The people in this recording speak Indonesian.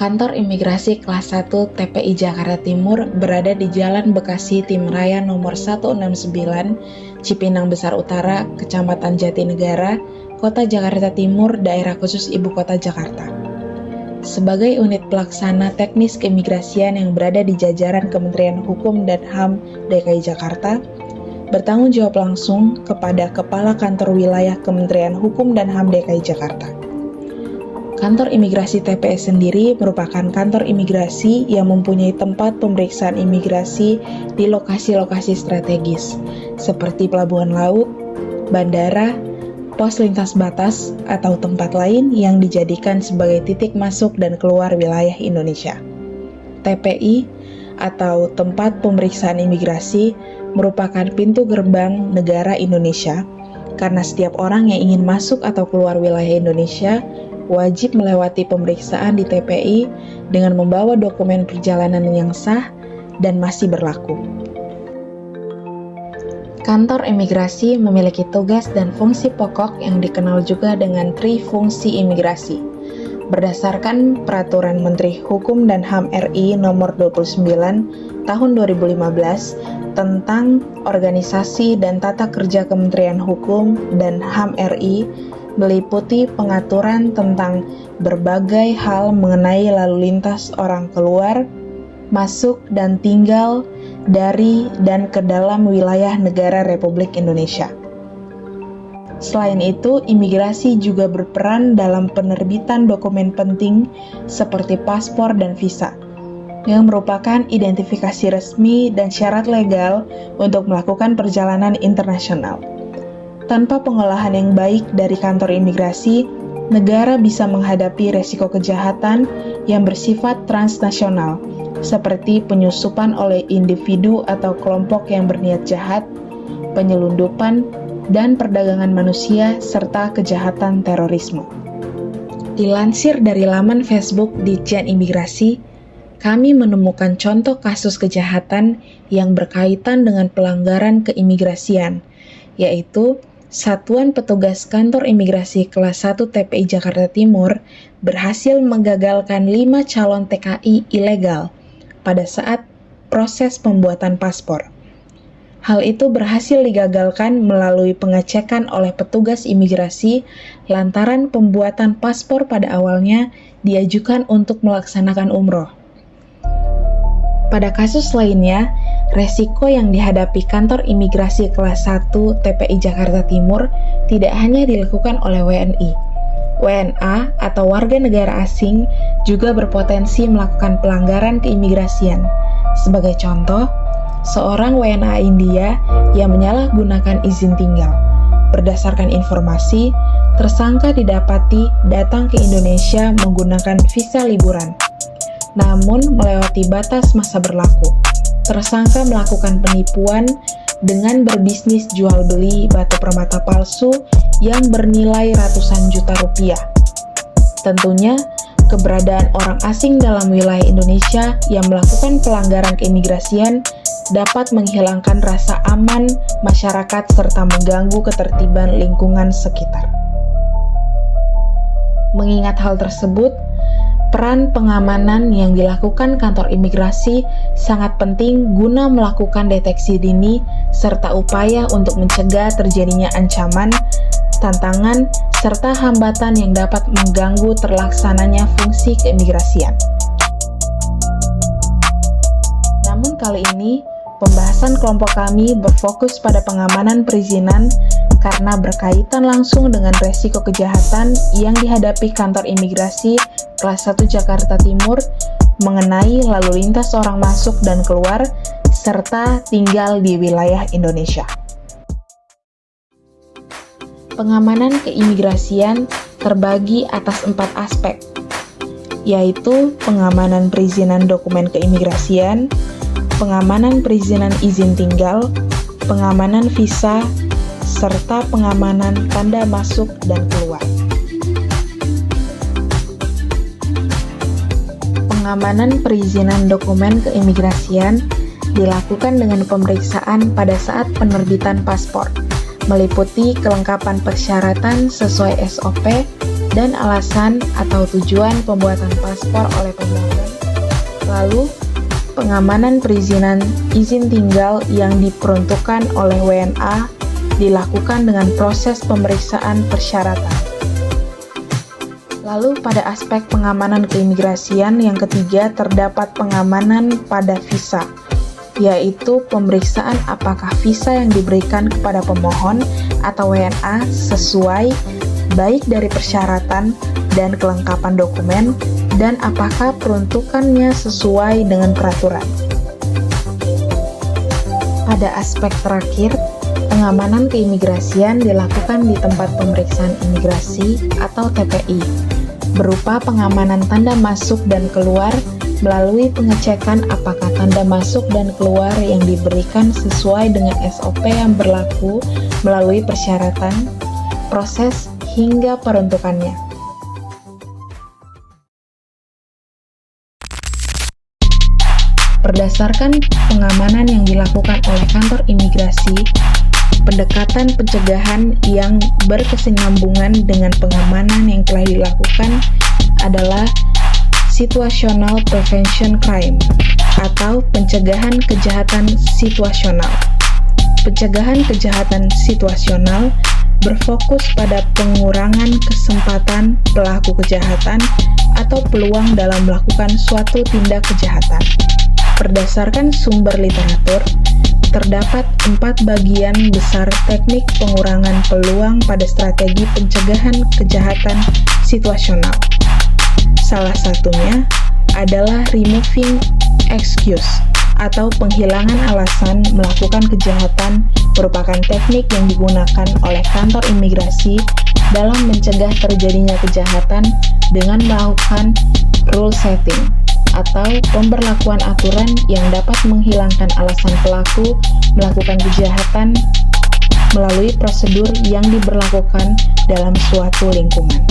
Kantor Imigrasi Kelas 1 TPI Jakarta Timur berada di Jalan Bekasi Timraya nomor 169, Cipinang Besar Utara, Kecamatan Jatinegara, Kota Jakarta Timur, Daerah Khusus Ibu Kota Jakarta. Sebagai unit pelaksana teknis keimigrasian yang berada di jajaran Kementerian Hukum dan HAM DKI Jakarta, bertanggung jawab langsung kepada Kepala Kantor Wilayah Kementerian Hukum dan HAM DKI Jakarta. Kantor Imigrasi TPS sendiri merupakan kantor imigrasi yang mempunyai tempat pemeriksaan imigrasi di lokasi-lokasi strategis, seperti pelabuhan laut, bandara, pos lintas batas, atau tempat lain yang dijadikan sebagai titik masuk dan keluar wilayah Indonesia. TPI atau Tempat Pemeriksaan Imigrasi merupakan pintu gerbang negara Indonesia, karena setiap orang yang ingin masuk atau keluar wilayah Indonesia wajib melewati pemeriksaan di TPI dengan membawa dokumen perjalanan yang sah dan masih berlaku. Kantor imigrasi memiliki tugas dan fungsi pokok yang dikenal juga dengan trifungsi imigrasi. Berdasarkan Peraturan Menteri Hukum dan HAM RI Nomor 29 Tahun 2015 tentang Organisasi dan Tata Kerja Kementerian Hukum dan HAM RI, meliputi pengaturan tentang berbagai hal mengenai lalu lintas orang keluar, masuk, dan tinggal dari dan ke dalam wilayah negara Republik Indonesia. Selain itu, imigrasi juga berperan dalam penerbitan dokumen penting seperti paspor dan visa, yang merupakan identifikasi resmi dan syarat legal untuk melakukan perjalanan internasional. Tanpa pengolahan yang baik dari kantor imigrasi, negara bisa menghadapi resiko kejahatan yang bersifat transnasional, seperti penyusupan oleh individu atau kelompok yang berniat jahat, penyelundupan, dan perdagangan manusia, serta kejahatan terorisme. Dilansir dari laman Facebook Ditjen Imigrasi, kami menemukan contoh kasus kejahatan yang berkaitan dengan pelanggaran keimigrasian, yaitu Satuan Petugas Kantor Imigrasi Kelas 1 TPI Jakarta Timur berhasil menggagalkan 5 calon TKI ilegal pada saat proses pembuatan paspor. Hal itu berhasil digagalkan melalui pengecekan oleh petugas imigrasi lantaran pembuatan paspor pada awalnya diajukan untuk melaksanakan umroh. Pada kasus lainnya, resiko yang dihadapi kantor imigrasi kelas 1 TPI Jakarta Timur tidak hanya dilakukan oleh WNI. WNA atau warga negara asing juga berpotensi melakukan pelanggaran keimigrasian. Sebagai contoh, seorang WNA India yang menyalahgunakan izin tinggal. Berdasarkan informasi, tersangka didapati datang ke Indonesia menggunakan visa liburan, namun melewati batas masa berlaku. Tersangka melakukan penipuan dengan berbisnis jual beli batu permata palsu yang bernilai ratusan juta rupiah. Tentunya, keberadaan orang asing dalam wilayah Indonesia yang melakukan pelanggaran keimigrasian dapat menghilangkan rasa aman masyarakat serta mengganggu ketertiban lingkungan sekitar. Mengingat hal tersebut, peran pengamanan yang dilakukan kantor imigrasi sangat penting guna melakukan deteksi dini serta upaya untuk mencegah terjadinya ancaman, tantangan, serta hambatan yang dapat mengganggu terlaksananya fungsi keimigrasian. Namun kali ini, pembahasan kelompok kami berfokus pada pengamanan perizinan karena berkaitan langsung dengan resiko kejahatan yang dihadapi kantor imigrasi kelas 1 Jakarta Timur mengenai lalu lintas orang masuk dan keluar serta tinggal di wilayah Indonesia. Pengamanan keimigrasian terbagi atas 4 aspek, yaitu pengamanan perizinan dokumen keimigrasian, pengamanan perizinan izin tinggal, pengamanan visa, serta pengamanan tanda masuk dan keluar. Pengamanan perizinan dokumen keimigrasian dilakukan dengan pemeriksaan pada saat penerbitan paspor, meliputi kelengkapan persyaratan sesuai SOP, dan alasan atau tujuan pembuatan paspor oleh pemohon. Lalu, pengamanan perizinan izin tinggal yang diperuntukkan oleh WNA dilakukan dengan proses pemeriksaan persyaratan. Lalu pada aspek pengamanan keimigrasian yang ketiga terdapat pengamanan pada visa, yaitu pemeriksaan apakah visa yang diberikan kepada pemohon atau WNA sesuai baik dari persyaratan dan kelengkapan dokumen, dan apakah peruntukannya sesuai dengan peraturan. Pada aspek terakhir, pengamanan keimigrasian dilakukan di tempat pemeriksaan imigrasi atau TPI, berupa pengamanan tanda masuk dan keluar melalui pengecekan apakah tanda masuk dan keluar yang diberikan sesuai dengan SOP yang berlaku melalui persyaratan, proses, hingga peruntukannya. Berdasarkan pengamanan yang dilakukan oleh kantor imigrasi, pendekatan pencegahan yang berkesinambungan dengan pengamanan yang telah dilakukan adalah situational prevention crime atau pencegahan kejahatan situasional. Pencegahan kejahatan situasional berfokus pada pengurangan kesempatan pelaku kejahatan atau peluang dalam melakukan suatu tindak kejahatan. Berdasarkan sumber literatur, terdapat 4 bagian besar teknik pengurangan peluang pada strategi pencegahan kejahatan situasional. Salah satunya adalah removing excuse atau penghilangan alasan melakukan kejahatan, merupakan teknik yang digunakan oleh kantor imigrasi dalam mencegah terjadinya kejahatan dengan melakukan rule setting atau pemberlakuan aturan yang dapat menghilangkan alasan pelaku melakukan kejahatan melalui prosedur yang diberlakukan dalam suatu lingkungan.